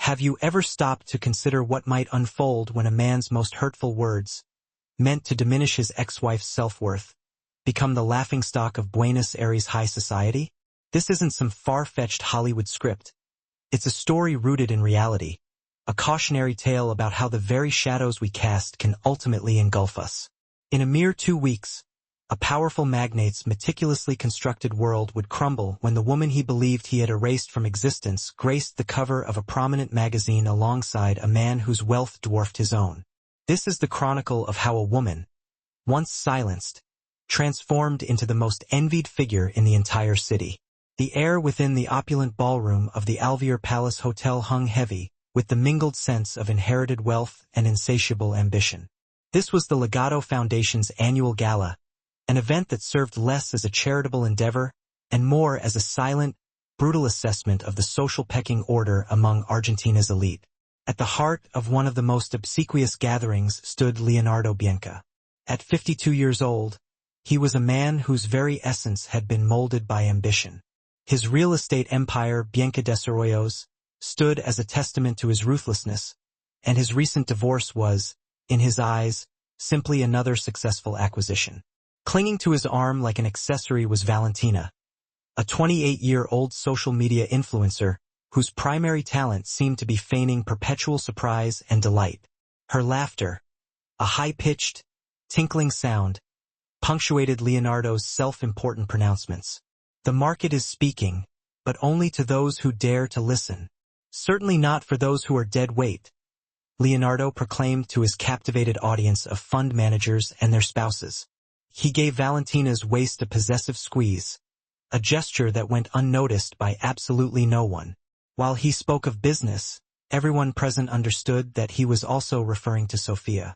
Have you ever stopped to consider what might unfold when a man's most hurtful words, meant to diminish his ex-wife's self-worth, become the laughingstock of Buenos Aires high society? This isn't some far-fetched Hollywood script. It's a story rooted in reality, a cautionary tale about how the very shadows we cast can ultimately engulf us. In a mere 2 weeks, a powerful magnate's meticulously constructed world would crumble when the woman he believed he had erased from existence graced the cover of a prominent magazine alongside a man whose wealth dwarfed his own. This is the chronicle of how a woman, once silenced, transformed into the most envied figure in the entire city. The air within the opulent ballroom of the Alvear Palace Hotel hung heavy with the mingled sense of inherited wealth and insatiable ambition. This was the Legato Foundation's annual gala, an event that served less as a charitable endeavor and more as a silent, brutal assessment of the social pecking order among Argentina's elite. At the heart of one of the most obsequious gatherings stood Leonardo Bianca. At 52 years old, he was a man whose very essence had been molded by ambition. His real estate empire, Bianca Desarrollos, stood as a testament to his ruthlessness, and his recent divorce was, in his eyes, simply another successful acquisition. Clinging to his arm like an accessory was Valentina, a 28-year-old social media influencer whose primary talent seemed to be feigning perpetual surprise and delight. Her laughter, a high-pitched, tinkling sound, punctuated Leonardo's self-important pronouncements. The market is speaking, but only to those who dare to listen. Certainly not for those who are dead weight, Leonardo proclaimed to his captivated audience of fund managers and their spouses. He gave Valentina's waist a possessive squeeze, a gesture that went unnoticed by absolutely no one. While he spoke of business, everyone present understood that he was also referring to Sofia.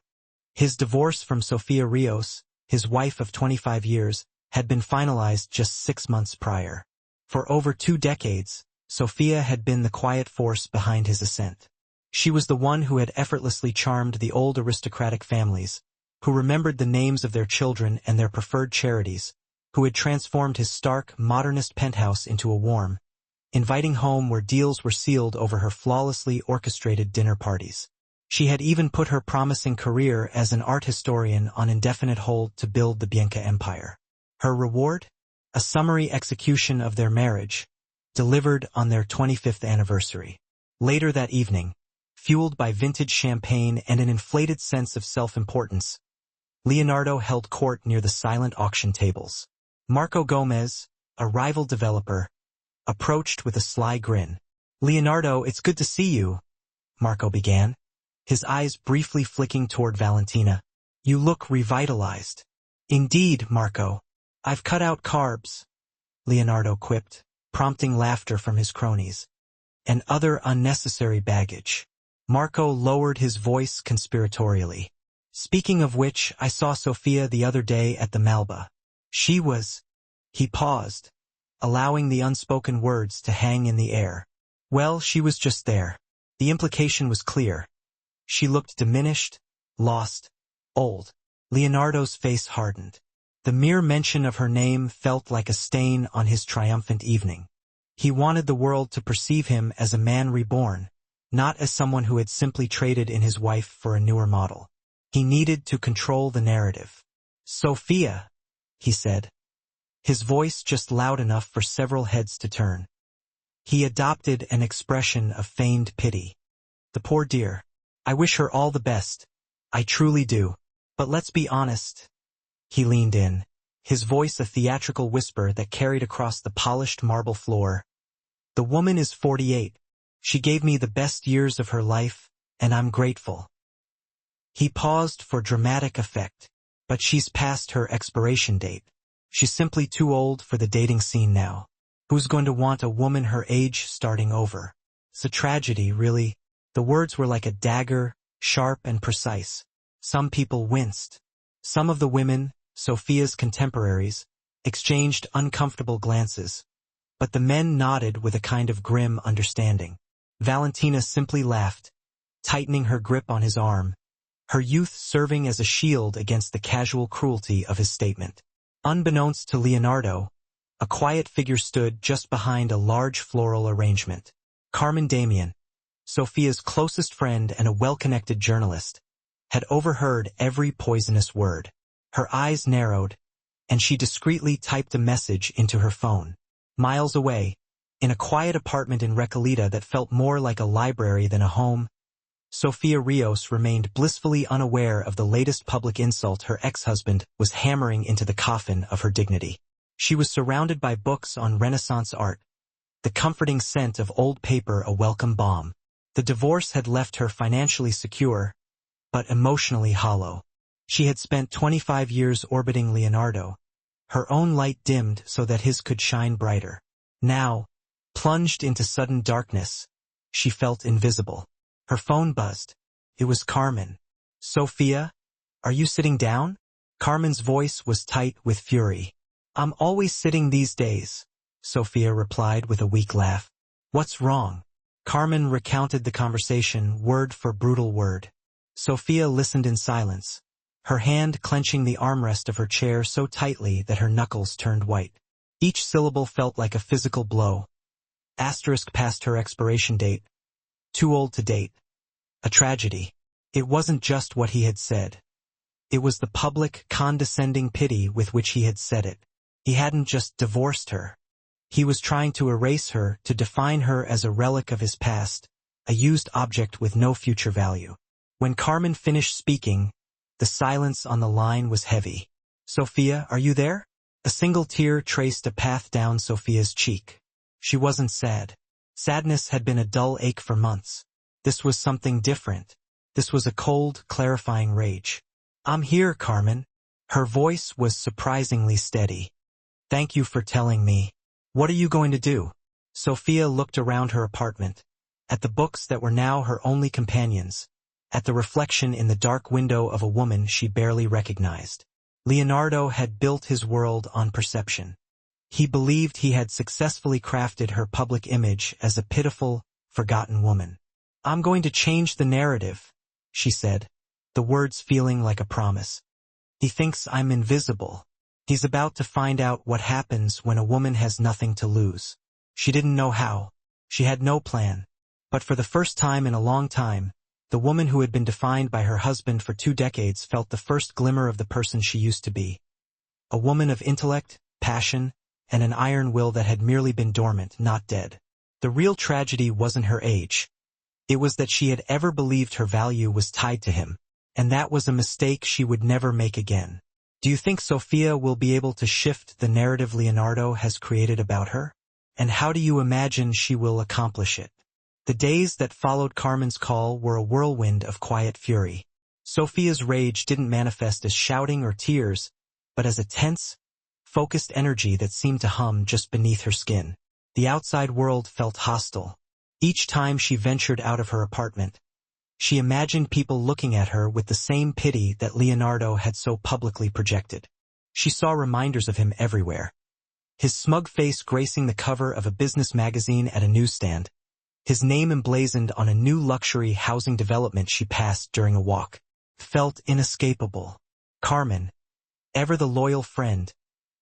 His divorce from Sofia Rios, his wife of 25 years, had been finalized just 6 months prior. For over 2 decades, Sofia had been the quiet force behind his ascent. She was the one who had effortlessly charmed the old aristocratic families, who remembered the names of their children and their preferred charities, who had transformed his stark, modernist penthouse into a warm, inviting home where deals were sealed over her flawlessly orchestrated dinner parties. She had even put her promising career as an art historian on indefinite hold to build the Bianca empire. Her reward? A summary execution of their marriage, delivered on their 25th anniversary. Later that evening, fueled by vintage champagne and an inflated sense of self-importance, Leonardo held court near the silent auction tables. Marco Gomez, a rival developer, approached with a sly grin. "Leonardo, it's good to see you," Marco began, his eyes briefly flicking toward Valentina. "You look revitalized." "Indeed, Marco. I've cut out carbs," Leonardo quipped, prompting laughter from his cronies. "And other unnecessary baggage." Marco lowered his voice conspiratorially. "Speaking of which, I saw Sofia the other day at the Malba. She was—" He paused, allowing the unspoken words to hang in the air. "Well, she was just there." The implication was clear. She looked diminished, lost, old. Leonardo's face hardened. The mere mention of her name felt like a stain on his triumphant evening. He wanted the world to perceive him as a man reborn, not as someone who had simply traded in his wife for a newer model. He needed to control the narrative. "Sofia," he said, his voice just loud enough for several heads to turn. He adopted an expression of feigned pity. "The poor dear. I wish her all the best. I truly do. But let's be honest." He leaned in, his voice a theatrical whisper that carried across the polished marble floor. "The woman is 48. She gave me the best years of her life, and I'm grateful." He paused for dramatic effect. "But she's past her expiration date. She's simply too old for the dating scene now. Who's going to want a woman her age starting over? It's a tragedy, really." The words were like a dagger, sharp and precise. Some people winced. Some of the women, Sofia's contemporaries, exchanged uncomfortable glances, but the men nodded with a kind of grim understanding. Valentina simply laughed, tightening her grip on his arm, her youth serving as a shield against the casual cruelty of his statement. Unbeknownst to Leonardo, a quiet figure stood just behind a large floral arrangement. Carmen Damian, Sophia's closest friend and a well-connected journalist, had overheard every poisonous word. Her eyes narrowed, and she discreetly typed a message into her phone. Miles away, in a quiet apartment in Recoleta that felt more like a library than a home, Sofia Rios remained blissfully unaware of the latest public insult her ex-husband was hammering into the coffin of her dignity. She was surrounded by books on Renaissance art, the comforting scent of old paper a welcome balm. The divorce had left her financially secure, but emotionally hollow. She had spent 25 years orbiting Leonardo, her own light dimmed so that his could shine brighter. Now, plunged into sudden darkness, she felt invisible. Her phone buzzed. It was Carmen. "Sophia, are you sitting down?" Carmen's voice was tight with fury. "I'm always sitting these days," Sophia replied with a weak laugh. "What's wrong?" Carmen recounted the conversation word for brutal word. Sophia listened in silence, her hand clenching the armrest of her chair so tightly that her knuckles turned white. Each syllable felt like a physical blow. Asterisk past her expiration date. Too old to date. A tragedy. It wasn't just what he had said. It was the public, condescending pity with which he had said it. He hadn't just divorced her. He was trying to erase her, to define her as a relic of his past, a used object with no future value. When Carmen finished speaking, the silence on the line was heavy. "Sophia, are you there?" A single tear traced a path down Sophia's cheek. She wasn't sad. Sadness had been a dull ache for months. This was something different. This was a cold, clarifying rage. "I'm here, Carmen." Her voice was surprisingly steady. "Thank you for telling me. What are you going to do?" Sophia looked around her apartment, at the books that were now her only companions, at the reflection in the dark window of a woman she barely recognized. Leonardo had built his world on perception. He believed he had successfully crafted her public image as a pitiful, forgotten woman. "I'm going to change the narrative," she said, the words feeling like a promise. "He thinks I'm invisible. He's about to find out what happens when a woman has nothing to lose." She didn't know how. She had no plan. But for the first time in a long time, the woman who had been defined by her husband for 2 decades felt the first glimmer of the person she used to be. A woman of intellect, passion, and an iron will that had merely been dormant, not dead. The real tragedy wasn't her age. It was that she had ever believed her value was tied to him, and that was a mistake she would never make again. Do you think Sophia will be able to shift the narrative Leonardo has created about her? And how do you imagine she will accomplish it? The days that followed Carmen's call were a whirlwind of quiet fury. Sophia's rage didn't manifest as shouting or tears, but as a tense, focused energy that seemed to hum just beneath her skin. The outside world felt hostile. Each time she ventured out of her apartment, she imagined people looking at her with the same pity that Leonardo had so publicly projected. She saw reminders of him everywhere. His smug face gracing the cover of a business magazine at a newsstand, his name emblazoned on a new luxury housing development she passed during a walk, felt inescapable. Carmen, ever the loyal friend,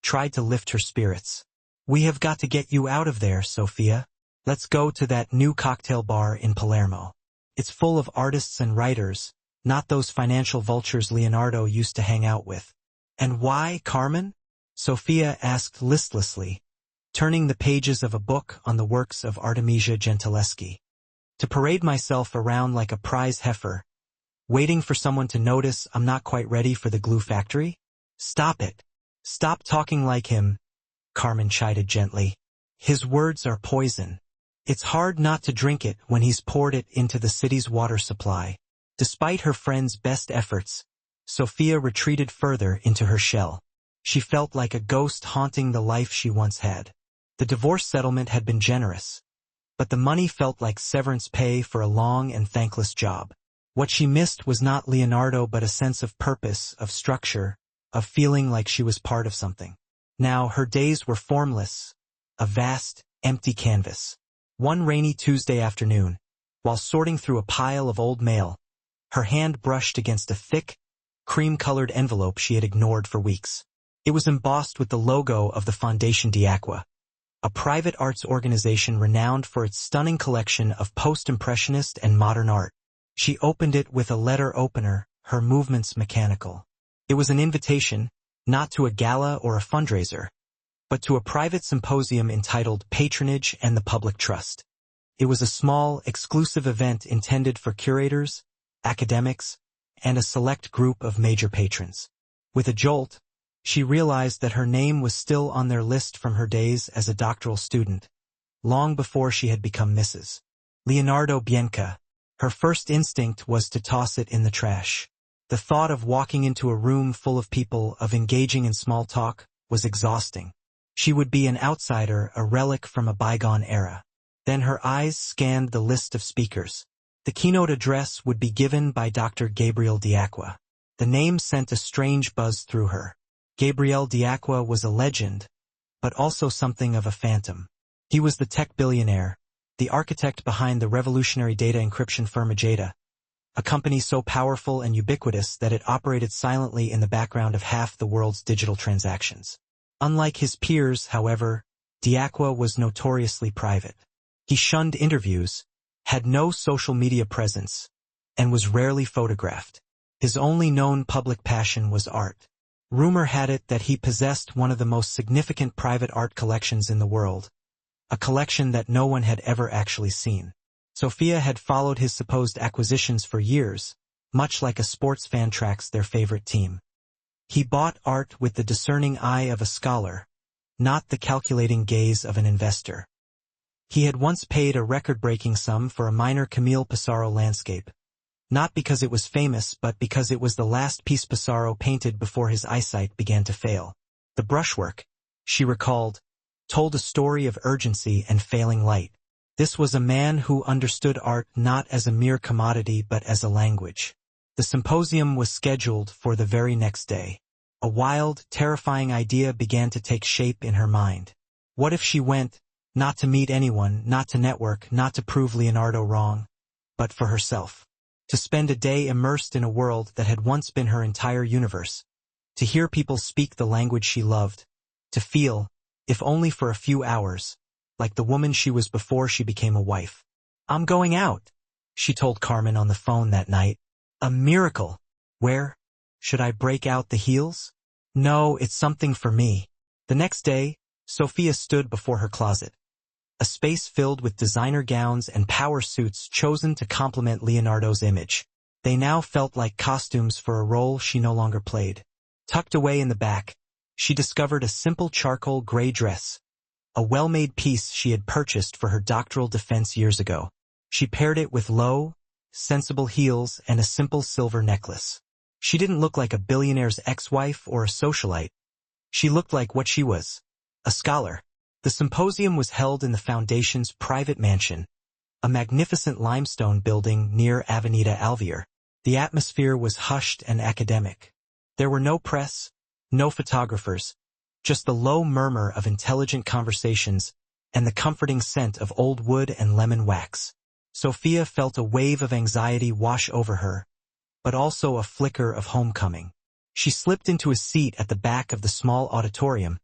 tried to lift her spirits. "We have got to get you out of there, Sophia. Let's go to that new cocktail bar in Palermo. It's full of artists and writers, not those financial vultures Leonardo used to hang out with." "And why, Carmen?" Sophia asked listlessly, turning the pages of a book on the works of Artemisia Gentileschi. "To parade myself around like a prize heifer, waiting for someone to notice I'm not quite ready for the glue factory?" "Stop it. Stop talking like him," Carmen chided gently. "His words are poison. It's hard not to drink it when he's poured it into the city's water supply." Despite her friend's best efforts, Sophia retreated further into her shell. She felt like a ghost haunting the life she once had. The divorce settlement had been generous, but the money felt like severance pay for a long and thankless job. What she missed was not Leonardo but a sense of purpose, of structure, of feeling like she was part of something. Now her days were formless, a vast, empty canvas. One rainy Tuesday afternoon, while sorting through a pile of old mail, her hand brushed against a thick, cream-colored envelope she had ignored for weeks. It was embossed with the logo of the Fondazione d'Acqua, a private arts organization renowned for its stunning collection of post-impressionist and modern art. She opened it with a letter opener, her movements mechanical. It was an invitation, not to a gala or a fundraiser, but to a private symposium entitled Patronage and the Public Trust. It was a small, exclusive event intended for curators, academics, and a select group of major patrons. With a jolt, she realized that her name was still on their list from her days as a doctoral student, long before she had become Mrs. Leonardo Bianca. Her first instinct was to toss it in the trash. The thought of walking into a room full of people, of engaging in small talk, was exhausting. She would be an outsider, a relic from a bygone era. Then her eyes scanned the list of speakers. The keynote address would be given by Dr. Gabriel Diacqua. The name sent a strange buzz through her. Gabriel Diacqua was a legend, but also something of a phantom. He was the tech billionaire, the architect behind the revolutionary data encryption firm Ajata, a company so powerful and ubiquitous that it operated silently in the background of half the world's digital transactions. Unlike his peers, however, Diacqua was notoriously private. He shunned interviews, had no social media presence, and was rarely photographed. His only known public passion was art. Rumor had it that he possessed one of the most significant private art collections in the world, a collection that no one had ever actually seen. Sophia had followed his supposed acquisitions for years, much like a sports fan tracks their favorite team. He bought art with the discerning eye of a scholar, not the calculating gaze of an investor. He had once paid a record-breaking sum for a minor Camille Pissarro landscape, not because it was famous but because it was the last piece Pissarro painted before his eyesight began to fail. The brushwork, she recalled, told a story of urgency and failing light. This was a man who understood art not as a mere commodity but as a language. The symposium was scheduled for the very next day. A wild, terrifying idea began to take shape in her mind. What if she went, not to meet anyone, not to network, not to prove Leonardo wrong, but for herself? To spend a day immersed in a world that had once been her entire universe. To hear people speak the language she loved. To feel, if only for a few hours, like the woman she was before she became a wife. "I'm going out," she told Carmen on the phone that night. "A miracle. Where? Should I break out the heels? No, it's something for me." The next day, Sophia stood before her closet. A space filled with designer gowns and power suits chosen to complement Leonardo's image. They now felt like costumes for a role she no longer played. Tucked away in the back, she discovered a simple charcoal gray dress, a well-made piece she had purchased for her doctoral defense years ago. She paired it with low, sensible heels and a simple silver necklace. She didn't look like a billionaire's ex-wife or a socialite. She looked like what she was, a scholar. The symposium was held in the Foundation's private mansion, a magnificent limestone building near Avenida Alvear. The atmosphere was hushed and academic. There were no press, no photographers, just the low murmur of intelligent conversations and the comforting scent of old wood and lemon wax. Sophia felt a wave of anxiety wash over her, but also a flicker of homecoming. She slipped into a seat at the back of the small auditorium,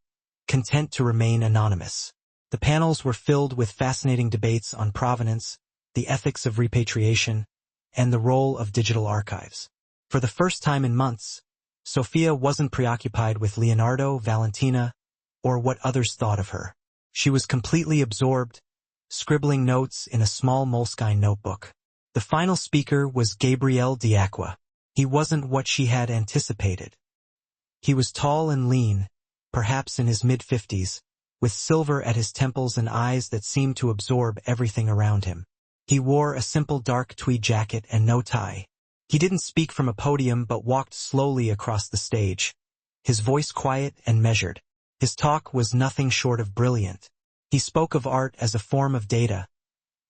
content to remain anonymous. The panels were filled with fascinating debates on provenance, the ethics of repatriation, and the role of digital archives. For the first time in months, Sophia wasn't preoccupied with Leonardo, Valentina, or what others thought of her. She was completely absorbed, scribbling notes in a small moleskine notebook. The final speaker was Gabriel Diacqua. He wasn't what she had anticipated. He was tall and lean, perhaps in his mid-50s, with silver at his temples and eyes that seemed to absorb everything around him. He wore a simple dark tweed jacket and no tie. He didn't speak from a podium but walked slowly across the stage, his voice quiet and measured. His talk was nothing short of brilliant. He spoke of art as a form of data,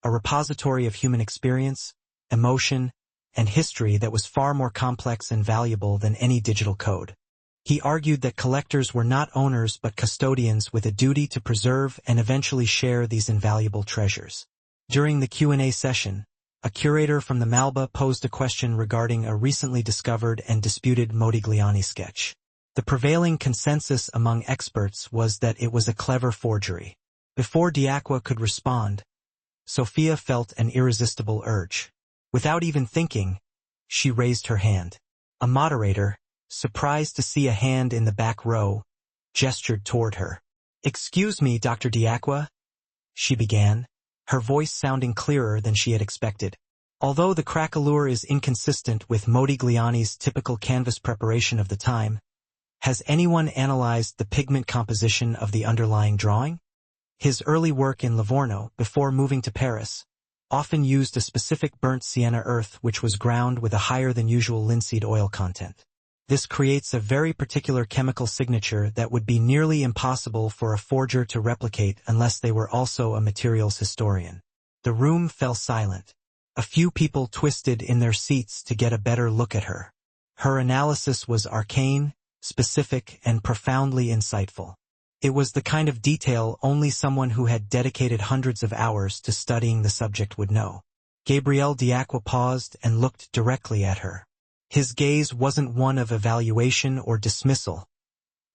a repository of human experience, emotion, and history that was far more complex and valuable than any digital code. He argued that collectors were not owners but custodians with a duty to preserve and eventually share these invaluable treasures. During the Q&A session, a curator from the Malba posed a question regarding a recently discovered and disputed Modigliani sketch. The prevailing consensus among experts was that it was a clever forgery. Before Diaqua could respond, Sophia felt an irresistible urge. Without even thinking, she raised her hand. A moderator, surprised to see a hand in the back row, gestured toward her. "Excuse me, Dr. Diaqua," she began, her voice sounding clearer than she had expected. Although the craquelure is inconsistent with Modigliani's typical canvas preparation of the time, has anyone analyzed the pigment composition of the underlying drawing? His early work in Livorno, before moving to Paris, often used a specific burnt sienna earth which was ground with a higher than usual linseed oil content. This creates a very particular chemical signature that would be nearly impossible for a forger to replicate unless they were also a materials historian. The room fell silent. A few people twisted in their seats to get a better look at her. Her analysis was arcane, specific, and profoundly insightful. It was the kind of detail only someone who had dedicated hundreds of hours to studying the subject would know. Gabriel Diaqua paused and looked directly at her. His gaze wasn't one of evaluation or dismissal.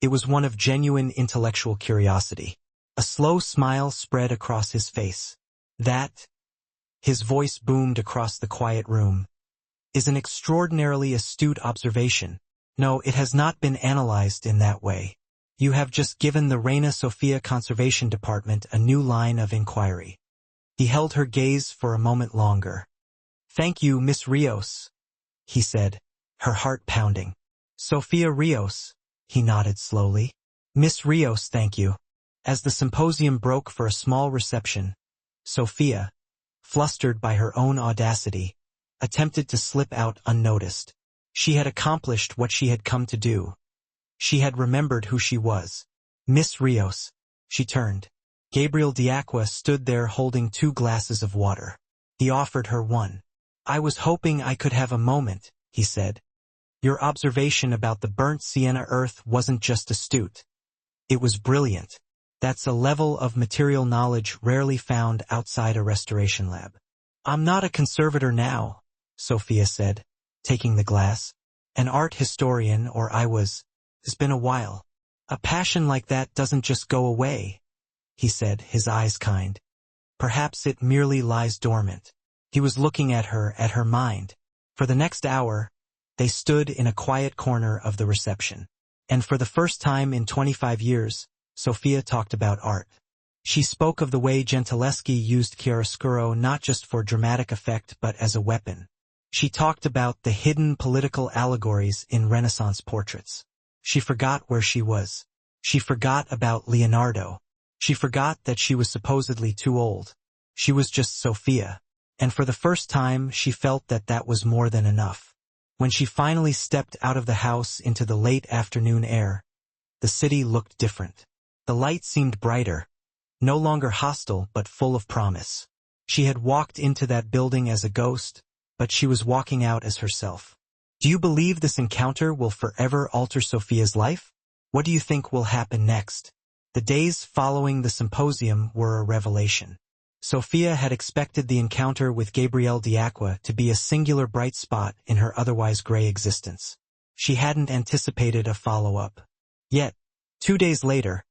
It was one of genuine intellectual curiosity. A slow smile spread across his face. "That," his voice boomed across the quiet room, "is an extraordinarily astute observation. No, it has not been analyzed in that way. You have just given the Reina Sofia Conservation Department a new line of inquiry." He held her gaze for a moment longer. "Thank you, Miss Rios," he said, her heart pounding. "Sofia Rios," he nodded slowly. "Miss Rios, thank you." As the symposium broke for a small reception, Sophia, flustered by her own audacity, attempted to slip out unnoticed. She had accomplished what she had come to do. She had remembered who she was. "Miss Rios." She turned. Gabriel Diaqua stood there holding 2 glasses of water. He offered her one. "I was hoping I could have a moment," he said. "Your observation about the burnt sienna earth wasn't just astute. It was brilliant. That's a level of material knowledge rarely found outside a restoration lab." "I'm not a conservator now," Sophia said, taking the glass. "An art historian, or I was. It's been a while." "A passion like that doesn't just go away," he said, his eyes kind. "Perhaps it merely lies dormant." He was looking at her mind. For the next hour, they stood in a quiet corner of the reception. And for the first time in 25 years, Sophia talked about art. She spoke of the way Gentileschi used chiaroscuro not just for dramatic effect but as a weapon. She talked about the hidden political allegories in Renaissance portraits. She forgot where she was. She forgot about Leonardo. She forgot that she was supposedly too old. She was just Sophia. And for the first time she felt that that was more than enough. When she finally stepped out of the house into the late afternoon air, the city looked different. The light seemed brighter, no longer hostile but full of promise. She had walked into that building as a ghost, but she was walking out as herself. Do you believe this encounter will forever alter Sophia's life? What do you think will happen next? The days following the symposium were a revelation. Sophia had expected the encounter with Gabriel Diaqua to be a singular bright spot in her otherwise gray existence. She hadn't anticipated a follow-up. Yet, 2 days later,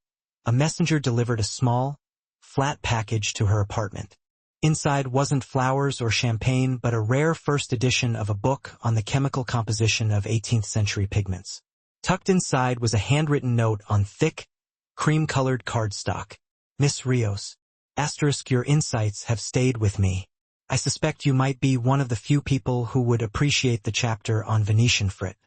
a messenger delivered a small, flat package to her apartment. Inside wasn't flowers or champagne but a rare first edition of a book on the chemical composition of 18th century pigments. Tucked inside was a handwritten note on thick, cream-colored cardstock. "Miss Rios, your insights have stayed with me. I suspect you might be one of the few people who would appreciate the chapter on Venetian frit.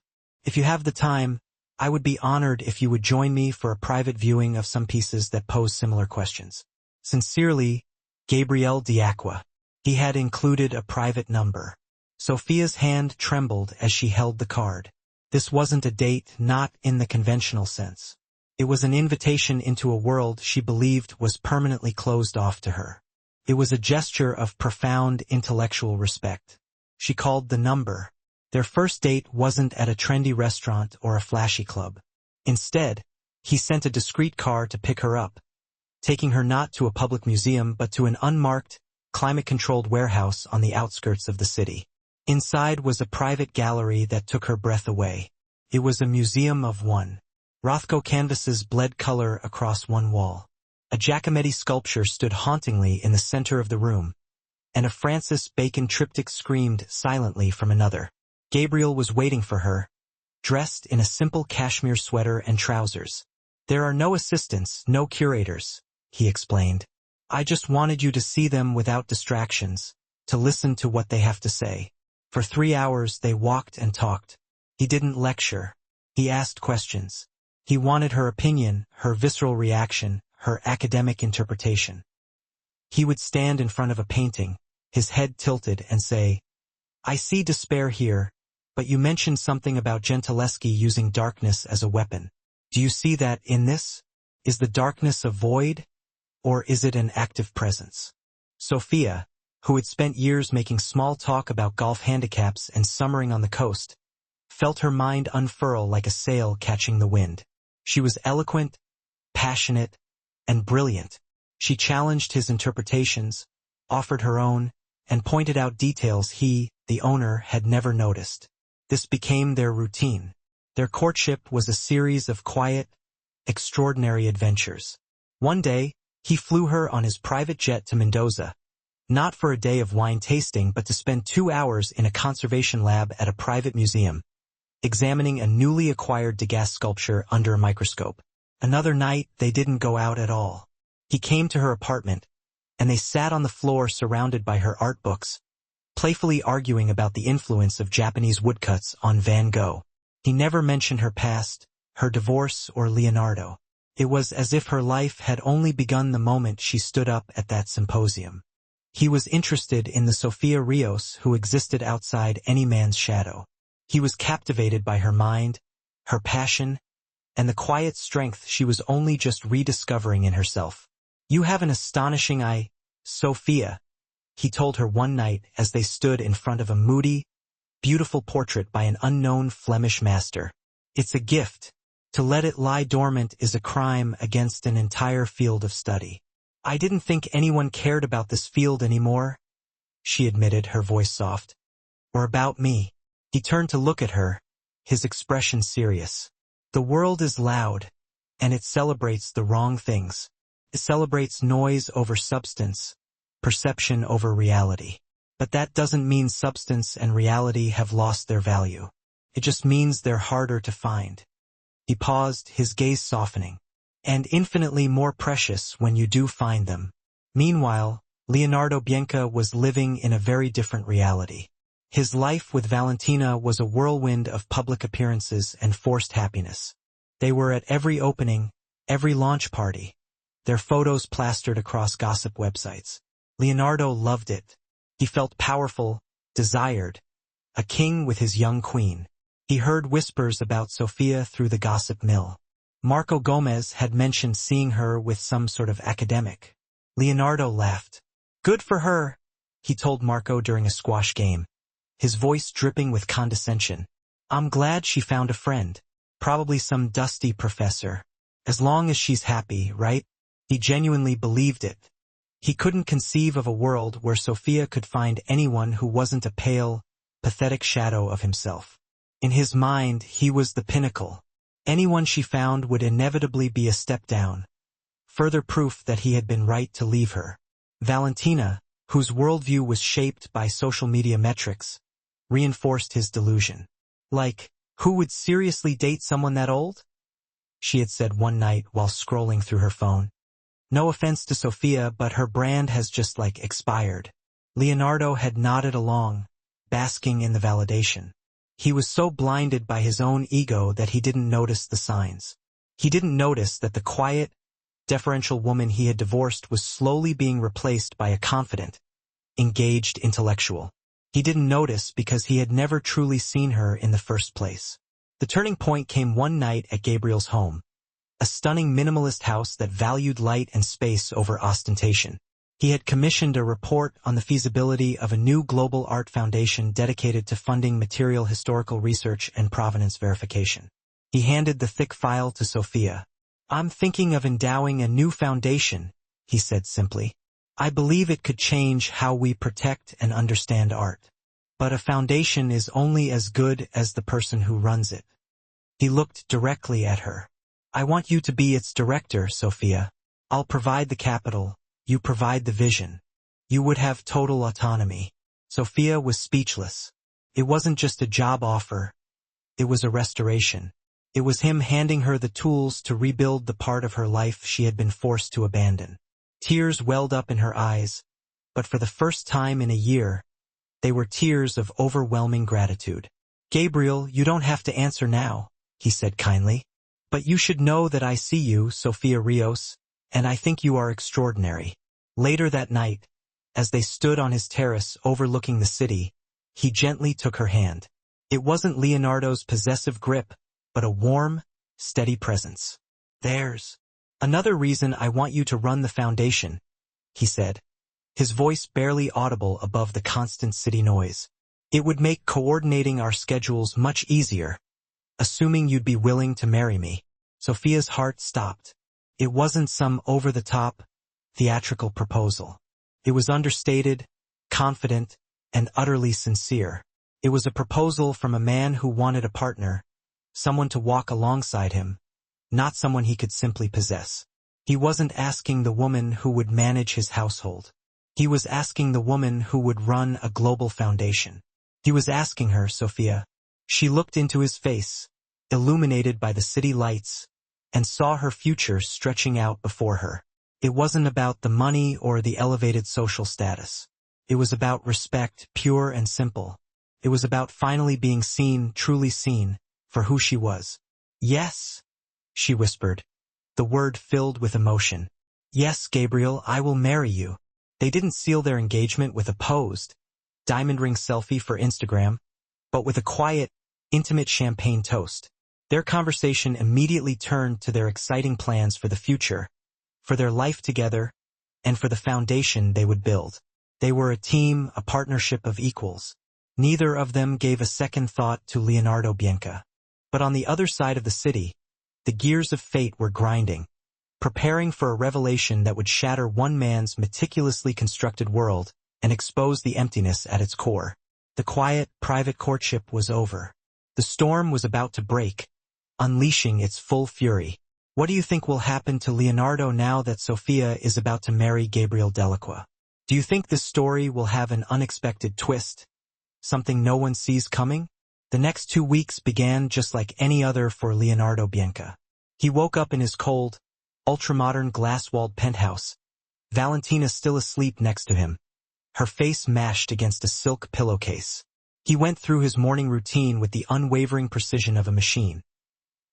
If you have the time, I would be honored if you would join me for a private viewing of some pieces that pose similar questions. Sincerely, Gabriel Diaqua." He had included a private number. Sophia's hand trembled as she held the card. This wasn't a date, not in the conventional sense. It was an invitation into a world she believed was permanently closed off to her. It was a gesture of profound intellectual respect. She called the number. Their first date wasn't at a trendy restaurant or a flashy club. Instead, he sent a discreet car to pick her up, taking her not to a public museum but to an unmarked, climate-controlled warehouse on the outskirts of the city. Inside was a private gallery that took her breath away. It was a museum of one. Rothko canvases bled color across one wall. A Giacometti sculpture stood hauntingly in the center of the room, and a Francis Bacon triptych screamed silently from another. Gabriel was waiting for her, dressed in a simple cashmere sweater and trousers. "There are no assistants, no curators," he explained. "I just wanted you to see them without distractions, to listen to what they have to say." For 3 hours they walked and talked. He didn't lecture. He asked questions. He wanted her opinion, her visceral reaction, her academic interpretation. He would stand in front of a painting, his head tilted, and say, "I see despair here, but you mentioned something about Gentileschi using darkness as a weapon. Do you see that in this? Is the darkness a void, or is it an active presence?" Sophia, who had spent years making small talk about golf handicaps and summering on the coast, felt her mind unfurl like a sail catching the wind. She was eloquent, passionate, and brilliant. She challenged his interpretations, offered her own, and pointed out details he, the owner, had never noticed. This became their routine. Their courtship was a series of quiet, extraordinary adventures. One day, he flew her on his private jet to Mendoza, not for a day of wine tasting but to spend 2 hours in a conservation lab at a private museum, examining a newly acquired Degas sculpture under a microscope. Another night, they didn't go out at all. He came to her apartment, and they sat on the floor surrounded by her art books, playfully arguing about the influence of Japanese woodcuts on Van Gogh. He never mentioned her past, her divorce, or Leonardo. It was as if her life had only begun the moment she stood up at that symposium. He was interested in the Sofia Rios who existed outside any man's shadow. He was captivated by her mind, her passion, and the quiet strength she was only just rediscovering in herself. "You have an astonishing eye, Sophia," he told her one night as they stood in front of a moody, beautiful portrait by an unknown Flemish master. "It's a gift. To let it lie dormant is a crime against an entire field of study." "I didn't think anyone cared about this field anymore," she admitted, her voice soft. "Or about me." He turned to look at her, his expression serious. "The world is loud, and it celebrates the wrong things. It celebrates noise over substance, perception over reality. But that doesn't mean substance and reality have lost their value. It just means they're harder to find." He paused, his gaze softening. "And infinitely more precious when you do find them." Meanwhile, Leonardo Bianca was living in a very different reality. His life with Valentina was a whirlwind of public appearances and forced happiness. They were at every opening, every launch party, their photos plastered across gossip websites. Leonardo loved it. He felt powerful, desired, a king with his young queen. He heard whispers about Sophia through the gossip mill. Marco Gomez had mentioned seeing her with some sort of academic. Leonardo laughed. "Good for her," he told Marco during a squash game, his voice dripping with condescension. "I'm glad she found a friend. Probably some dusty professor. As long as she's happy, right?" He genuinely believed it. He couldn't conceive of a world where Sophia could find anyone who wasn't a pale, pathetic shadow of himself. In his mind, he was the pinnacle. Anyone she found would inevitably be a step down. Further proof that he had been right to leave her. Valentina, whose worldview was shaped by social media metrics, reinforced his delusion. "Like, who would seriously date someone that old?" she had said one night while scrolling through her phone. "No offense to Sophia, but her brand has just expired." Leonardo had nodded along, basking in the validation. He was so blinded by his own ego that he didn't notice the signs. He didn't notice that the quiet, deferential woman he had divorced was slowly being replaced by a confident, engaged intellectual. He didn't notice because he had never truly seen her in the first place. The turning point came one night at Gabriel's home, a stunning minimalist house that valued light and space over ostentation. He had commissioned a report on the feasibility of a new global art foundation dedicated to funding material historical research and provenance verification. He handed the thick file to Sophia. "I'm thinking of endowing a new foundation," he said simply. "I believe it could change how we protect and understand art. But a foundation is only as good as the person who runs it." He looked directly at her. "I want you to be its director, Sophia. I'll provide the capital, you provide the vision. You would have total autonomy. Sophia was speechless. It wasn't just a job offer. It was a restoration. It was him handing her the tools to rebuild the part of her life she had been forced to abandon. Tears welled up in her eyes, but for the first time in a year, they were tears of overwhelming gratitude. Gabriel, you don't have to answer now, he said kindly. But you should know that I see you, Sophia Rios, and I think you are extraordinary. Later that night, as they stood on his terrace overlooking the city, he gently took her hand. It wasn't Leonardo's possessive grip, but a warm, steady presence. There's another reason I want you to run the foundation, he said, his voice barely audible above the constant city noise. It would make coordinating our schedules much easier, assuming you'd be willing to marry me. Sophia's heart stopped. It wasn't some over-the-top, theatrical proposal. It was understated, confident, and utterly sincere. It was a proposal from a man who wanted a partner, someone to walk alongside him, not someone he could simply possess. He wasn't asking the woman who would manage his household. He was asking the woman who would run a global foundation. He was asking her, Sophia. She looked into his face, illuminated by the city lights, and saw her future stretching out before her. It wasn't about the money or the elevated social status. It was about respect, pure and simple. It was about finally being seen, truly seen, for who she was. Yes, she whispered, the word filled with emotion. Yes, Gabriel, I will marry you. They didn't seal their engagement with a posed, diamond ring selfie for Instagram, but with a quiet, intimate champagne toast. Their conversation immediately turned to their exciting plans for the future, for their life together, and for the foundation they would build. They were a team, a partnership of equals. Neither of them gave a second thought to Leonardo Bianca. But on the other side of the city, the gears of fate were grinding, preparing for a revelation that would shatter one man's meticulously constructed world and expose the emptiness at its core. The quiet, private courtship was over. The storm was about to break, unleashing its full fury. What do you think will happen to Leonardo now that Sophia is about to marry Gabriel Delacroix? Do you think this story will have an unexpected twist? Something no one sees coming? The next 2 weeks began just like any other for Leonardo Bianca. He woke up in his cold, ultra-modern glass-walled penthouse, Valentina still asleep next to him, her face mashed against a silk pillowcase. He went through his morning routine with the unwavering precision of a machine.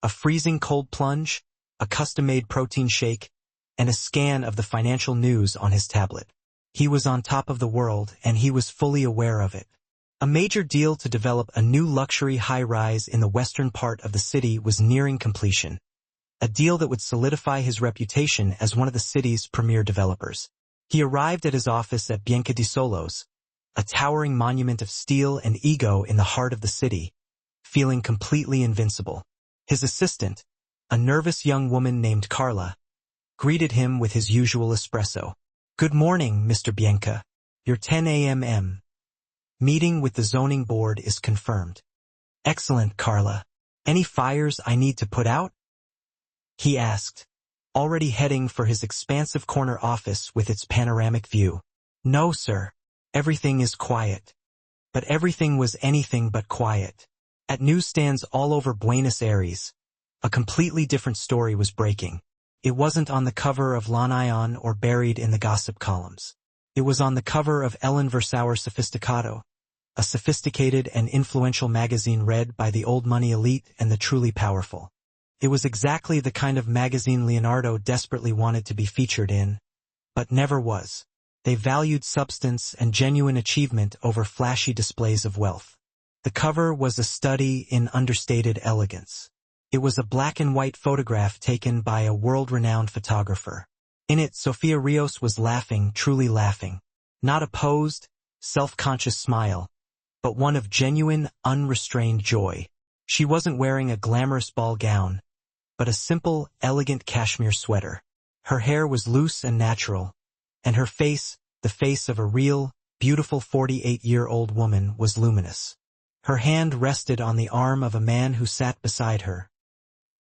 A freezing cold plunge, a custom-made protein shake, and a scan of the financial news on his tablet. He was on top of the world, and he was fully aware of it. A major deal to develop a new luxury high-rise in the western part of the city was nearing completion. A deal that would solidify his reputation as one of the city's premier developers. He arrived at his office at Bianca di Solos, a towering monument of steel and ego in the heart of the city, feeling completely invincible. His assistant, a nervous young woman named Carla, greeted him with his usual espresso. Good morning, Mr. Bianca. Your 10 a.m. meeting with the zoning board is confirmed. Excellent, Carla. Any fires I need to put out? He asked, already heading for his expansive corner office with its panoramic view. No, sir. Everything is quiet. But everything was anything but quiet. At newsstands all over Buenos Aires, a completely different story was breaking. It wasn't on the cover of L'Anion or buried in the gossip columns. It was on the cover of Ellen Versauer Sofisticado, a sophisticated and influential magazine read by the old money elite and the truly powerful. It was exactly the kind of magazine Leonardo desperately wanted to be featured in, but never was. They valued substance and genuine achievement over flashy displays of wealth. The cover was a study in understated elegance. It was a black-and-white photograph taken by a world-renowned photographer. In it, Sophia Rios was laughing, truly laughing. Not a posed, self-conscious smile, but one of genuine, unrestrained joy. She wasn't wearing a glamorous ball gown, but a simple, elegant cashmere sweater. Her hair was loose and natural, and her face, the face of a real, beautiful 48-year-old woman, was luminous. Her hand rested on the arm of a man who sat beside her,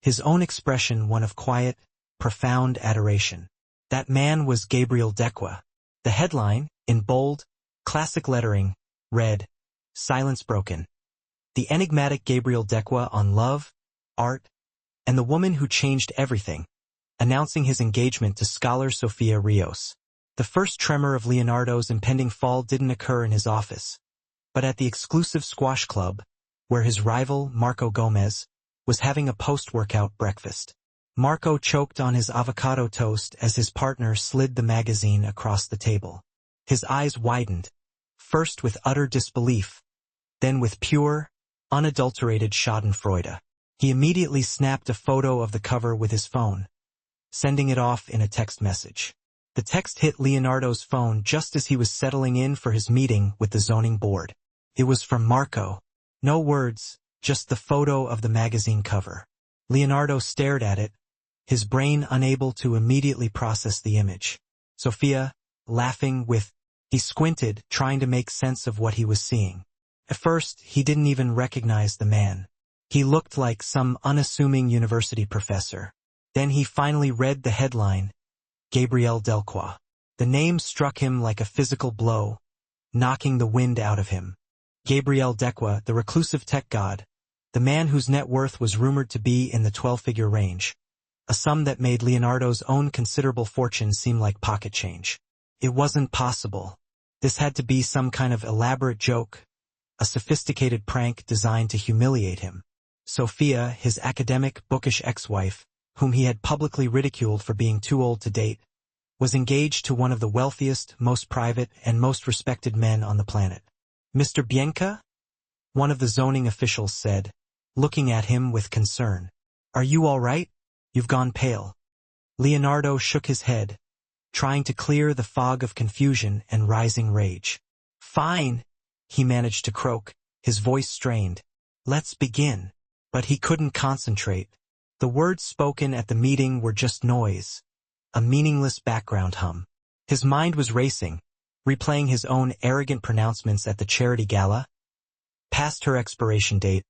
his own expression one of quiet, profound adoration. That man was Gabriel Dequa. The headline, in bold, classic lettering, read, "Silence Broken." The enigmatic Gabriel Dequa on love, art, and the woman who changed everything, announcing his engagement to scholar Sofia Rios. The first tremor of Leonardo's impending fall didn't occur in his office, but at the exclusive squash club, where his rival, Marco Gomez, was having a post-workout breakfast. Marco choked on his avocado toast as his partner slid the magazine across the table. His eyes widened, first with utter disbelief, then with pure, unadulterated schadenfreude. He immediately snapped a photo of the cover with his phone, sending it off in a text message. The text hit Leonardo's phone just as he was settling in for his meeting with the zoning board. It was from Marco. No words, just the photo of the magazine cover. Leonardo stared at it, his brain unable to immediately process the image. Sofia, laughing he squinted, trying to make sense of what he was seeing. At first, he didn't even recognize the man. He looked like some unassuming university professor. Then he finally read the headline, Gabriel Dequa. The name struck him like a physical blow, knocking the wind out of him. Gabriel Dequa, the reclusive tech god, the man whose net worth was rumored to be in the 12-figure range, a sum that made Leonardo's own considerable fortune seem like pocket change. It wasn't possible. This had to be some kind of elaborate joke, a sophisticated prank designed to humiliate him. Sofia, his academic, bookish ex-wife, whom he had publicly ridiculed for being too old to date, was engaged to one of the wealthiest, most private, and most respected men on the planet. "Mr. Bianca?" one of the zoning officials said, looking at him with concern. "Are you all right? You've gone pale." Leonardo shook his head, trying to clear the fog of confusion and rising rage. "Fine," he managed to croak, his voice strained. "Let's begin." But he couldn't concentrate. The words spoken at the meeting were just noise, a meaningless background hum. His mind was racing, replaying his own arrogant pronouncements at the charity gala. Past her expiration date.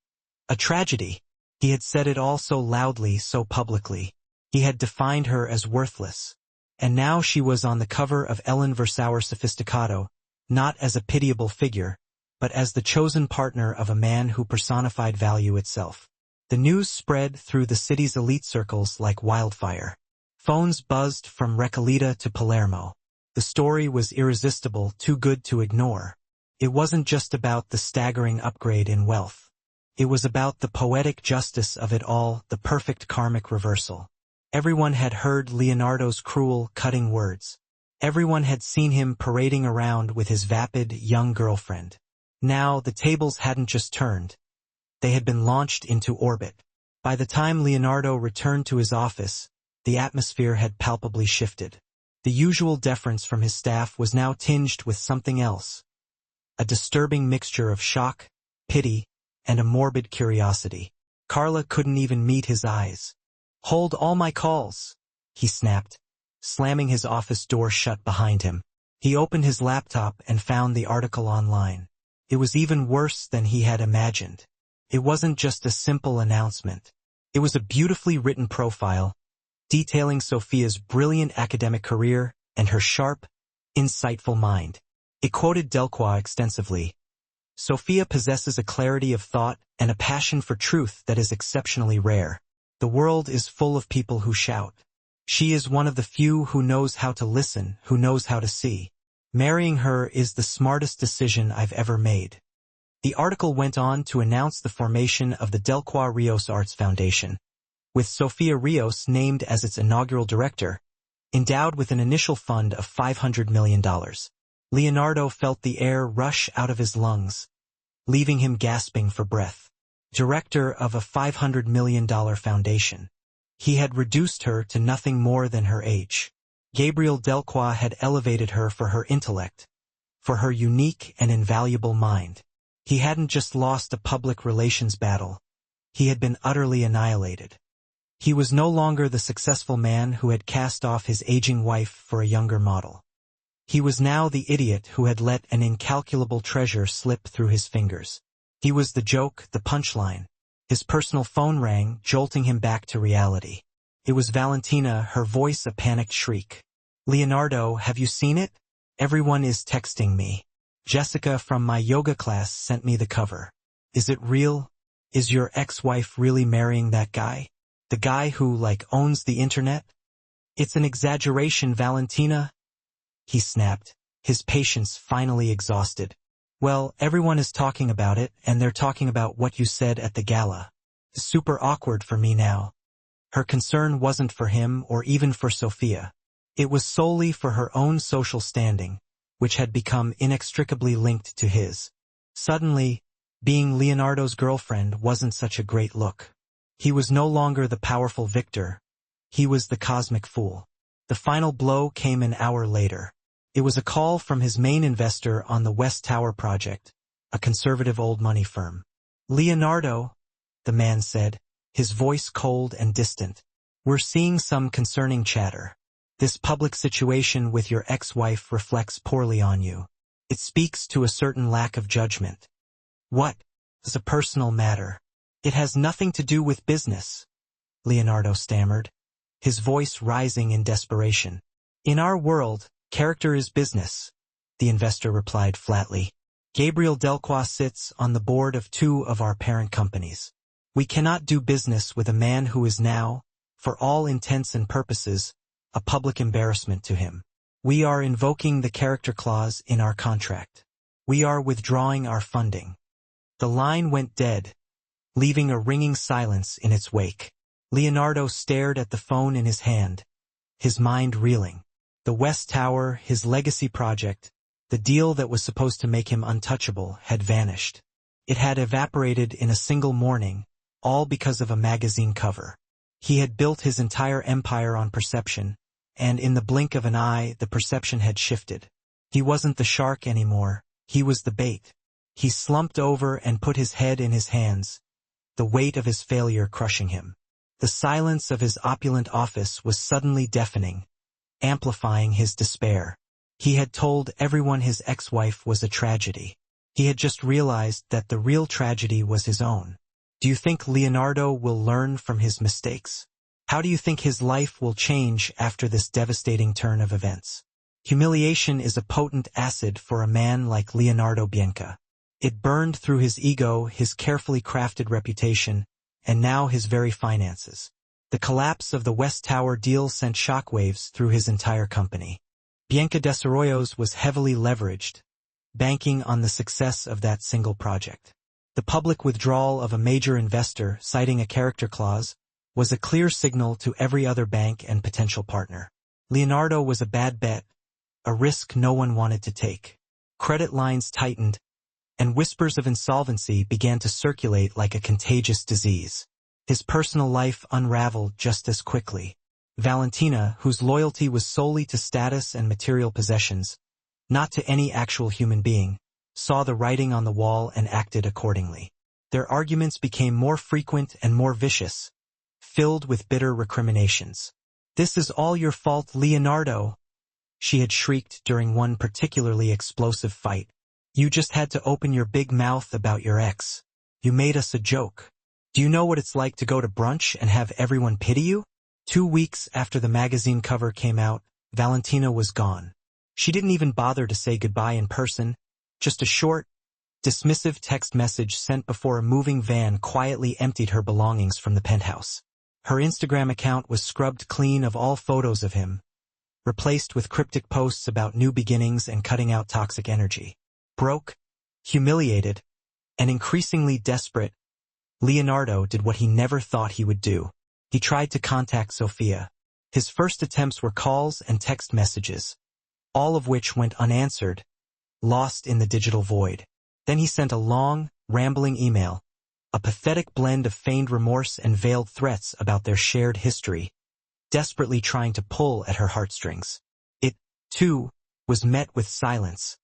A tragedy. He had said it all so loudly, so publicly. He had defined her as worthless. And now she was on the cover of Ellen Versauer Sofisticado, not as a pitiable figure, but as the chosen partner of a man who personified value itself. The news spread through the city's elite circles like wildfire. Phones buzzed from Recoleta to Palermo. The story was irresistible, too good to ignore. It wasn't just about the staggering upgrade in wealth. It was about the poetic justice of it all, the perfect karmic reversal. Everyone had heard Leonardo's cruel, cutting words. Everyone had seen him parading around with his vapid, young girlfriend. Now, the tables hadn't just turned. They had been launched into orbit. By the time Leonardo returned to his office, the atmosphere had palpably shifted. The usual deference from his staff was now tinged with something else. A disturbing mixture of shock, pity, and a morbid curiosity. Carla couldn't even meet his eyes. "Hold all my calls," he snapped, slamming his office door shut behind him. He opened his laptop and found the article online. It was even worse than he had imagined. It wasn't just a simple announcement. It was a beautifully written profile, detailing Sofia's brilliant academic career and her sharp, insightful mind. It quoted Dequa extensively. "Sofia possesses a clarity of thought and a passion for truth that is exceptionally rare. The world is full of people who shout. She is one of the few who knows how to listen, who knows how to see. Marrying her is the smartest decision I've ever made." The article went on to announce the formation of the Dequa Rios Arts Foundation, with Sofia Rios named as its inaugural director, endowed with an initial fund of $500 million. Leonardo felt the air rush out of his lungs, leaving him gasping for breath. Director of a $500 million foundation. He had reduced her to nothing more than her age. Gabriel Dequa had elevated her for her intellect, for her unique and invaluable mind. He hadn't just lost a public relations battle. He had been utterly annihilated. He was no longer the successful man who had cast off his aging wife for a younger model. He was now the idiot who had let an incalculable treasure slip through his fingers. He was the joke, the punchline. His personal phone rang, jolting him back to reality. It was Valentina, her voice a panicked shriek. Leonardo, have you seen it? Everyone is texting me. Jessica from my yoga class sent me the cover. Is it real? Is your ex-wife really marrying that guy? The guy who, owns the internet? It's an exaggeration, Valentina. He snapped, his patience finally exhausted. Well, everyone is talking about it, and they're talking about what you said at the gala. Super awkward for me now. Her concern wasn't for him or even for Sophia. It was solely for her own social standing, which had become inextricably linked to his. Suddenly, being Leonardo's girlfriend wasn't such a great look. He was no longer the powerful victor. He was the cosmic fool. The final blow came an hour later. It was a call from his main investor on the West Tower project, a conservative old money firm. Leonardo, the man said, his voice cold and distant. We're seeing some concerning chatter. This public situation with your ex-wife reflects poorly on you. It speaks to a certain lack of judgment. What? It's a personal matter. It has nothing to do with business, Leonardo stammered, his voice rising in desperation. In our world, character is business, the investor replied flatly. Gabriel Delcroix sits on the board of 2 of our parent companies. We cannot do business with a man who is now, for all intents and purposes, a public embarrassment to him. We are invoking the character clause in our contract. We are withdrawing our funding. The line went dead, leaving a ringing silence in its wake. Leonardo stared at the phone in his hand, his mind reeling. The West Tower, his legacy project, the deal that was supposed to make him untouchable, had vanished. It had evaporated in a single morning, all because of a magazine cover. He had built his entire empire on perception, and in the blink of an eye the perception had shifted. He wasn't the shark anymore, he was the bait. He slumped over and put his head in his hands, the weight of his failure crushing him. The silence of his opulent office was suddenly deafening, amplifying his despair. He had told everyone his ex-wife was a tragedy. He had just realized that the real tragedy was his own. Do you think Leonardo will learn from his mistakes? How do you think his life will change after this devastating turn of events? Humiliation is a potent acid for a man like Leonardo Bianca. It burned through his ego, his carefully crafted reputation, and now his very finances. The collapse of the West Tower deal sent shockwaves through his entire company. Bianca Desarrollos was heavily leveraged, banking on the success of that single project. The public withdrawal of a major investor, citing a character clause, was a clear signal to every other bank and potential partner. Leonardo was a bad bet, a risk no one wanted to take. Credit lines tightened, and whispers of insolvency began to circulate like a contagious disease. His personal life unraveled just as quickly. Valentina, whose loyalty was solely to status and material possessions, not to any actual human being, saw the writing on the wall and acted accordingly. Their arguments became more frequent and more vicious, filled with bitter recriminations. "This is all your fault, Leonardo," she had shrieked during one particularly explosive fight. "You just had to open your big mouth about your ex. You made us a joke. Do you know what it's like to go to brunch and have everyone pity you?" 2 weeks after the magazine cover came out, Valentina was gone. She didn't even bother to say goodbye in person, just a short, dismissive text message sent before a moving van quietly emptied her belongings from the penthouse. Her Instagram account was scrubbed clean of all photos of him, replaced with cryptic posts about new beginnings and cutting out toxic energy. Broke, humiliated, and increasingly desperate, Leonardo did what he never thought he would do. He tried to contact Sophia. His first attempts were calls and text messages, all of which went unanswered, lost in the digital void. Then he sent a long, rambling email, a pathetic blend of feigned remorse and veiled threats about their shared history, desperately trying to pull at her heartstrings. It, too, was met with silence,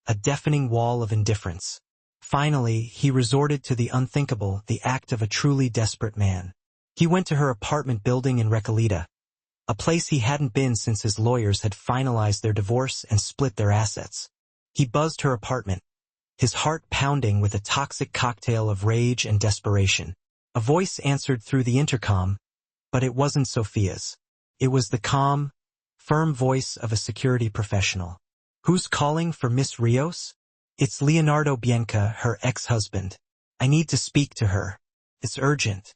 a deafening wall of indifference. Finally, he resorted to the unthinkable, the act of a truly desperate man. He went to her apartment building in Recoleta, a place he hadn't been since his lawyers had finalized their divorce and split their assets. He buzzed her apartment, his heart pounding with a toxic cocktail of rage and desperation. A voice answered through the intercom, but it wasn't Sophia's. It was the calm, firm voice of a security professional. "Who's calling for Miss Rios?" "It's Leonardo Bianca, her ex-husband. I need to speak to her. It's urgent."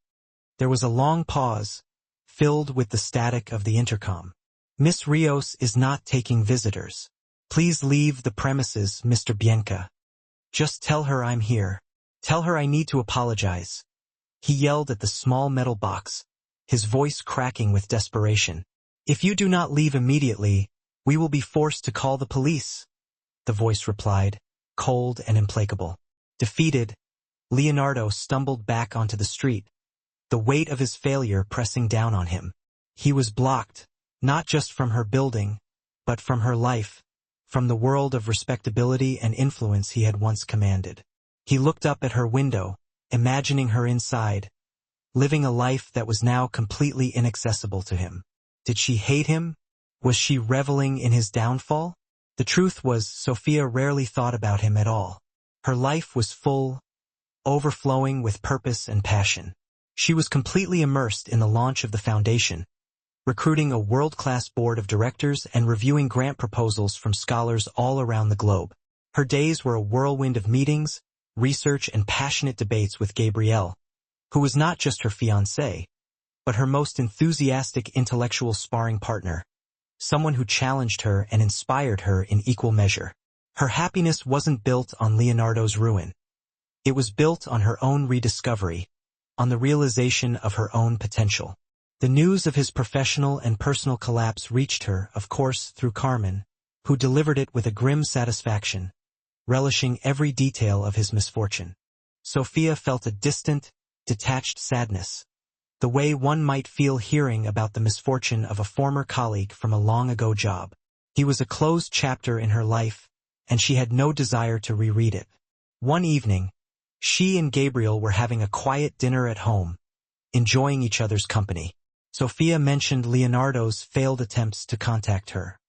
There was a long pause, filled with the static of the intercom. "Miss Rios is not taking visitors. Please leave the premises, Mr. Bianca. Just tell her I'm here. Tell her I need to apologize." He yelled at the small metal box, his voice cracking with desperation. "If you do not leave immediately, we will be forced to call the police," the voice replied, cold and implacable. Defeated, Leonardo stumbled back onto the street, the weight of his failure pressing down on him. He was blocked, not just from her building, but from her life, from the world of respectability and influence he had once commanded. He looked up at her window, imagining her inside, living a life that was now completely inaccessible to him. Did she hate him? Was she reveling in his downfall? The truth was, Sophia rarely thought about him at all. Her life was full, overflowing with purpose and passion. She was completely immersed in the launch of the foundation, recruiting a world-class board of directors and reviewing grant proposals from scholars all around the globe. Her days were a whirlwind of meetings, research, and passionate debates with Gabriel, who was not just her fiancé, but her most enthusiastic intellectual sparring partner, someone who challenged her and inspired her in equal measure. Her happiness wasn't built on Leonardo's ruin. It was built on her own rediscovery, on the realization of her own potential. The news of his professional and personal collapse reached her, of course, through Carmen, who delivered it with a grim satisfaction, relishing every detail of his misfortune. Sophia felt a distant, detached sadness, the way one might feel hearing about the misfortune of a former colleague from a long-ago job. He was a closed chapter in her life, and she had no desire to reread it. One evening, she and Gabriel were having a quiet dinner at home, enjoying each other's company. Sophia mentioned Leonardo's failed attempts to contact her.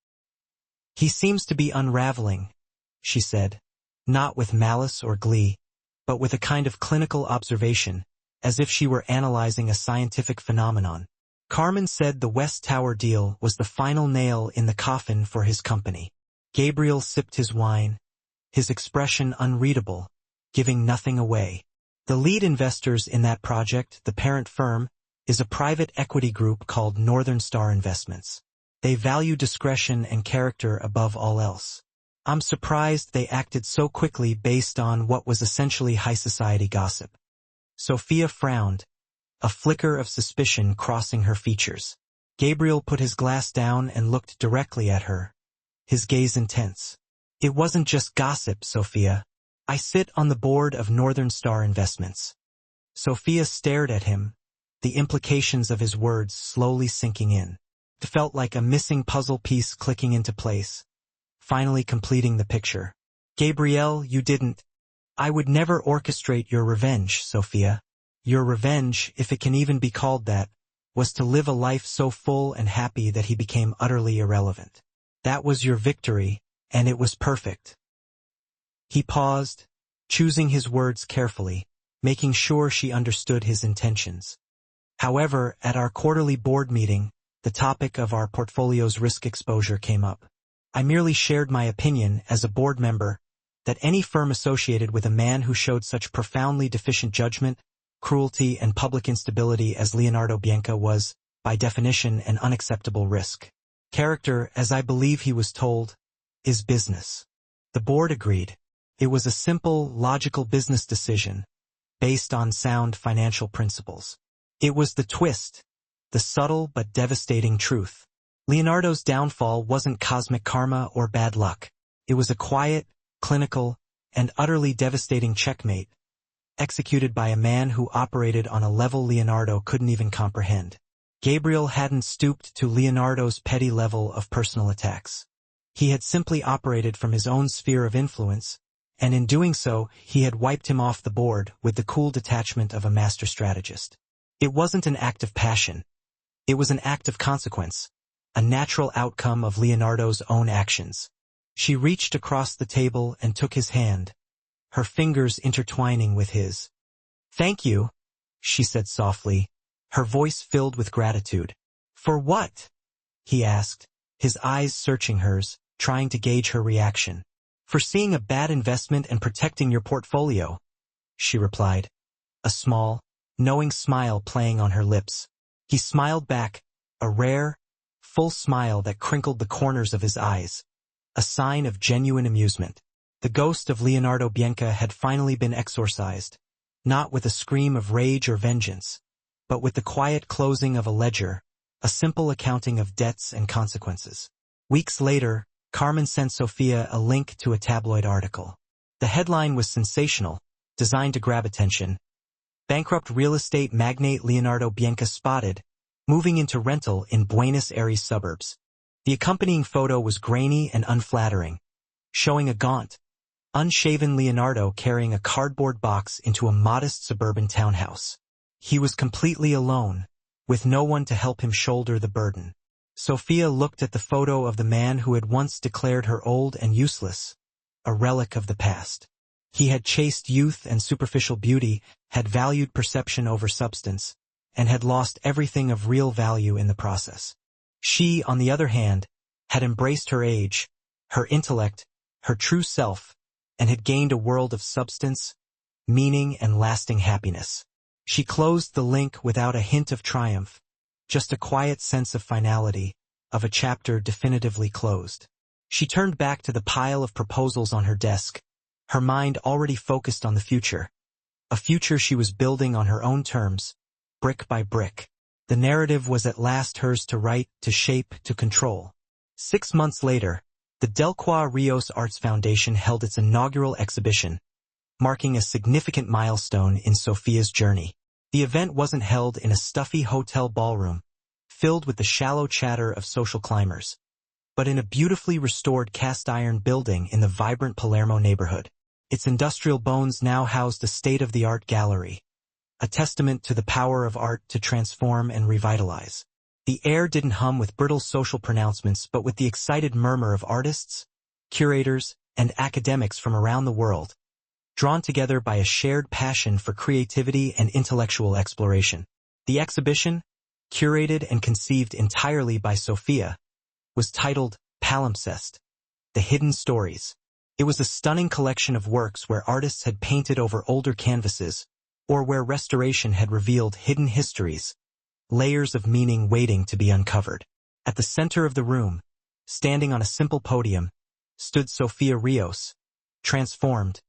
"He seems to be unraveling," she said, not with malice or glee, but with a kind of clinical observation, as if she were analyzing a scientific phenomenon. Carmen said the West Tower deal was the final nail in the coffin for his company. Gabriel sipped his wine, his expression unreadable, giving nothing away. The lead investors in that project, the parent firm, is a private equity group called Northern Star Investments. They value discretion and character above all else. I'm surprised they acted so quickly based on what was essentially high society gossip. Sophia frowned, a flicker of suspicion crossing her features. Gabriel put his glass down and looked directly at her, his gaze intense. "It wasn't just gossip, Sophia. I sit on the board of Northern Star Investments." Sophia stared at him, the implications of his words slowly sinking in. It felt like a missing puzzle piece clicking into place, finally completing the picture. "Gabriel, you didn't. I would never orchestrate your revenge, Sophia. Your revenge, if it can even be called that, was to live a life so full and happy that he became utterly irrelevant. That was your victory, and it was perfect." He paused, choosing his words carefully, making sure she understood his intentions. "However, at our quarterly board meeting, the topic of our portfolio's risk exposure came up. I merely shared my opinion as a board member that any firm associated with a man who showed such profoundly deficient judgment, cruelty, and public instability as Leonardo Bianca was, by definition, an unacceptable risk. Character, as I believe he was told, is business." The board agreed. It was a simple, logical business decision, based on sound financial principles. It was the twist, the subtle but devastating truth. Leonardo's downfall wasn't cosmic karma or bad luck. It was a quiet, clinical, and utterly devastating checkmate, executed by a man who operated on a level Leonardo couldn't even comprehend. Gabriel hadn't stooped to Leonardo's petty level of personal attacks. He had simply operated from his own sphere of influence, and in doing so, he had wiped him off the board with the cool detachment of a master strategist. It wasn't an act of passion. It was an act of consequence, a natural outcome of Leonardo's own actions. She reached across the table and took his hand, her fingers intertwining with his. "Thank you," she said softly, her voice filled with gratitude. "For what?" he asked, his eyes searching hers, trying to gauge her reaction. "Foreseeing a bad investment and protecting your portfolio," she replied, a small, knowing smile playing on her lips. He smiled back, a rare, full smile that crinkled the corners of his eyes, a sign of genuine amusement. The ghost of Leonardo Bianca had finally been exorcised, not with a scream of rage or vengeance, but with the quiet closing of a ledger, a simple accounting of debts and consequences. Weeks later, Carmen sent Sophia a link to a tabloid article. The headline was sensational, designed to grab attention. "Bankrupt real estate magnate Leonardo Bianca spotted, moving into rental in Buenos Aires suburbs." The accompanying photo was grainy and unflattering, showing a gaunt, unshaven Leonardo carrying a cardboard box into a modest suburban townhouse. He was completely alone, with no one to help him shoulder the burden. Sophia looked at the photo of the man who had once declared her old and useless, a relic of the past. He had chased youth and superficial beauty, had valued perception over substance, and had lost everything of real value in the process. She, on the other hand, had embraced her age, her intellect, her true self, and had gained a world of substance, meaning, and lasting happiness. She closed the link without a hint of triumph, just a quiet sense of finality, of a chapter definitively closed. She turned back to the pile of proposals on her desk, her mind already focused on the future, a future she was building on her own terms, brick by brick. The narrative was at last hers to write, to shape, to control. 6 months later, the Delqua Rios Arts Foundation held its inaugural exhibition, marking a significant milestone in Sophia's journey. The event wasn't held in a stuffy hotel ballroom, filled with the shallow chatter of social climbers, but in a beautifully restored cast-iron building in the vibrant Palermo neighborhood. Its industrial bones now housed a state-of-the-art gallery, a testament to the power of art to transform and revitalize. The air didn't hum with brittle social pronouncements but with the excited murmur of artists, curators, and academics from around the world, drawn together by a shared passion for creativity and intellectual exploration. The exhibition, curated and conceived entirely by Sophia, was titled Palimpsest, The Hidden Stories. It was a stunning collection of works where artists had painted over older canvases, or where restoration had revealed hidden histories, layers of meaning waiting to be uncovered. At the center of the room, standing on a simple podium, stood Sophia Rios, transformed,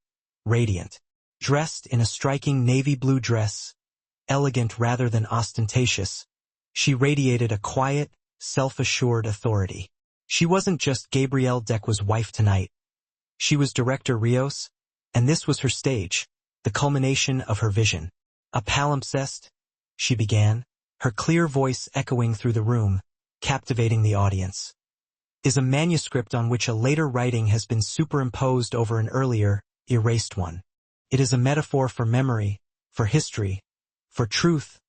radiant. Dressed in a striking navy blue dress, elegant rather than ostentatious, she radiated a quiet, self-assured authority. She wasn't just Gabrielle Decwa's wife tonight. She was Director Rios, and this was her stage, the culmination of her vision. "A palimpsest," she began, her clear voice echoing through the room, captivating the audience, "is a manuscript on which a later writing has been superimposed over an earlier, erased one. It is a metaphor for memory, for history, for truth,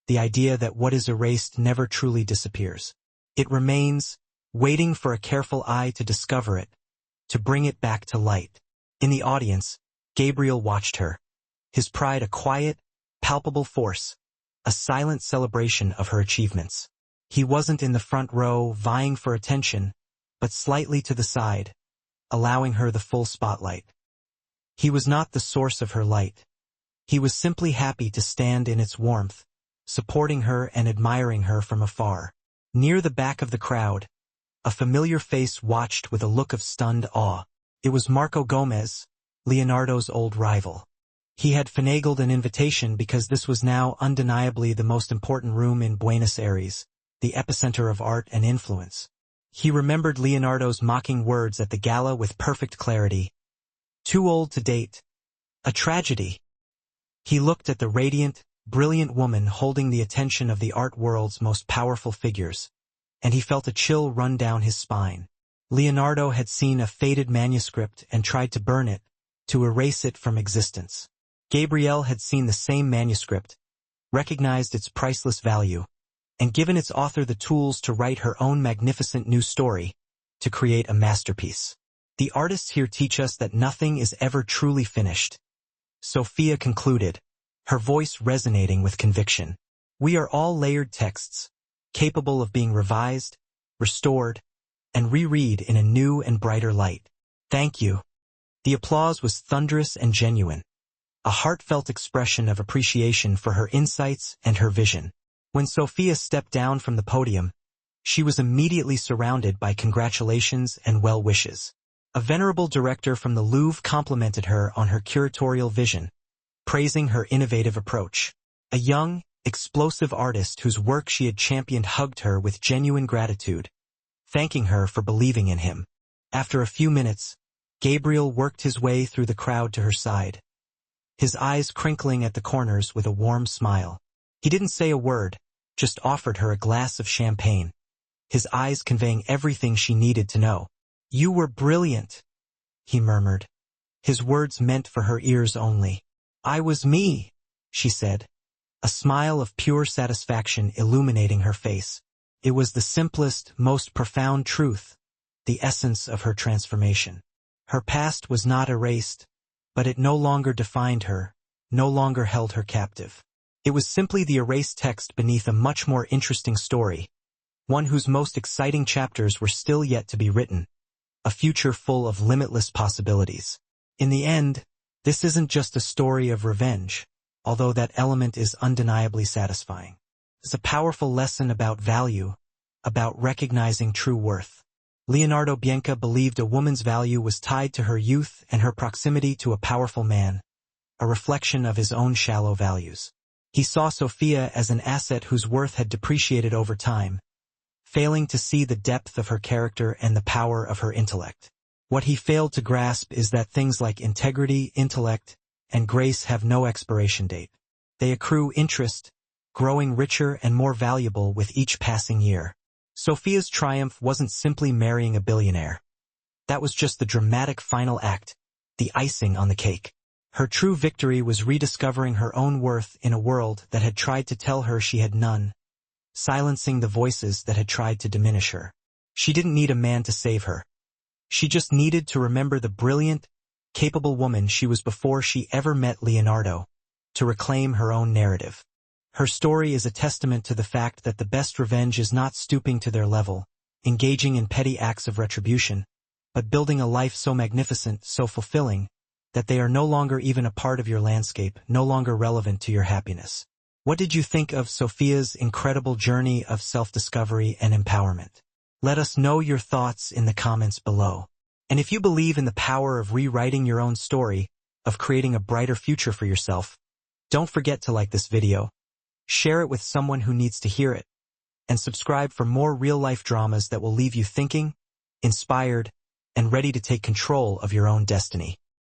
the idea that what is erased never truly disappears. It remains, waiting for a careful eye to discover it, to bring it back to light." In the audience, Gabriel watched her, his pride a quiet, palpable force, a silent celebration of her achievements. He wasn't in the front row, vying for attention, but slightly to the side, allowing her the full spotlight. He was not the source of her light. He was simply happy to stand in its warmth, supporting her and admiring her from afar. Near the back of the crowd, a familiar face watched with a look of stunned awe. It was Marco Gomez, Leonardo's old rival. He had finagled an invitation because this was now undeniably the most important room in Buenos Aires, the epicenter of art and influence. He remembered Leonardo's mocking words at the gala with perfect clarity. "Too old to date. A tragedy." He looked at the radiant, brilliant woman holding the attention of the art world's most powerful figures, and he felt a chill run down his spine. Leonardo had seen a faded manuscript and tried to burn it, to erase it from existence. Gabrielle had seen the same manuscript, recognized its priceless value, and given its author the tools to write her own magnificent new story, to create a masterpiece. The artists here teach us that nothing is ever truly finished. Sophia concluded, her voice resonating with conviction. We are all layered texts, capable of being revised, restored, and reread in a new and brighter light. Thank you. The applause was thunderous and genuine, a heartfelt expression of appreciation for her insights and her vision. When Sophia stepped down from the podium, she was immediately surrounded by congratulations and well wishes. A venerable director from the Louvre complimented her on her curatorial vision, praising her innovative approach. A young, explosive artist whose work she had championed hugged her with genuine gratitude, thanking her for believing in him. After a few minutes, Gabriel worked his way through the crowd to her side, his eyes crinkling at the corners with a warm smile. He didn't say a word, just offered her a glass of champagne, his eyes conveying everything she needed to know. "You were brilliant," he murmured, his words meant for her ears only. "I was me," she said, a smile of pure satisfaction illuminating her face. It was the simplest, most profound truth, the essence of her transformation. Her past was not erased, but it no longer defined her, no longer held her captive. It was simply the erased text beneath a much more interesting story, one whose most exciting chapters were still yet to be written, a future full of limitless possibilities. In the end, this isn't just a story of revenge, although that element is undeniably satisfying. It's a powerful lesson about value, about recognizing true worth. Leonardo Bianca believed a woman's value was tied to her youth and her proximity to a powerful man, a reflection of his own shallow values. He saw Sophia as an asset whose worth had depreciated over time, failing to see the depth of her character and the power of her intellect. What he failed to grasp is that things like integrity, intellect, and grace have no expiration date. They accrue interest, growing richer and more valuable with each passing year. Sophia's triumph wasn't simply marrying a billionaire. That was just the dramatic final act, the icing on the cake. Her true victory was rediscovering her own worth in a world that had tried to tell her she had none, silencing the voices that had tried to diminish her. She didn't need a man to save her. She just needed to remember the brilliant, capable woman she was before she ever met Leonardo, to reclaim her own narrative. Her story is a testament to the fact that the best revenge is not stooping to their level, engaging in petty acts of retribution, but building a life so magnificent, so fulfilling, that they are no longer even a part of your landscape, no longer relevant to your happiness. What did you think of Sophia's incredible journey of self-discovery and empowerment? Let us know your thoughts in the comments below. And if you believe in the power of rewriting your own story, of creating a brighter future for yourself, don't forget to like this video, share it with someone who needs to hear it, and subscribe for more real-life dramas that will leave you thinking, inspired, and ready to take control of your own destiny.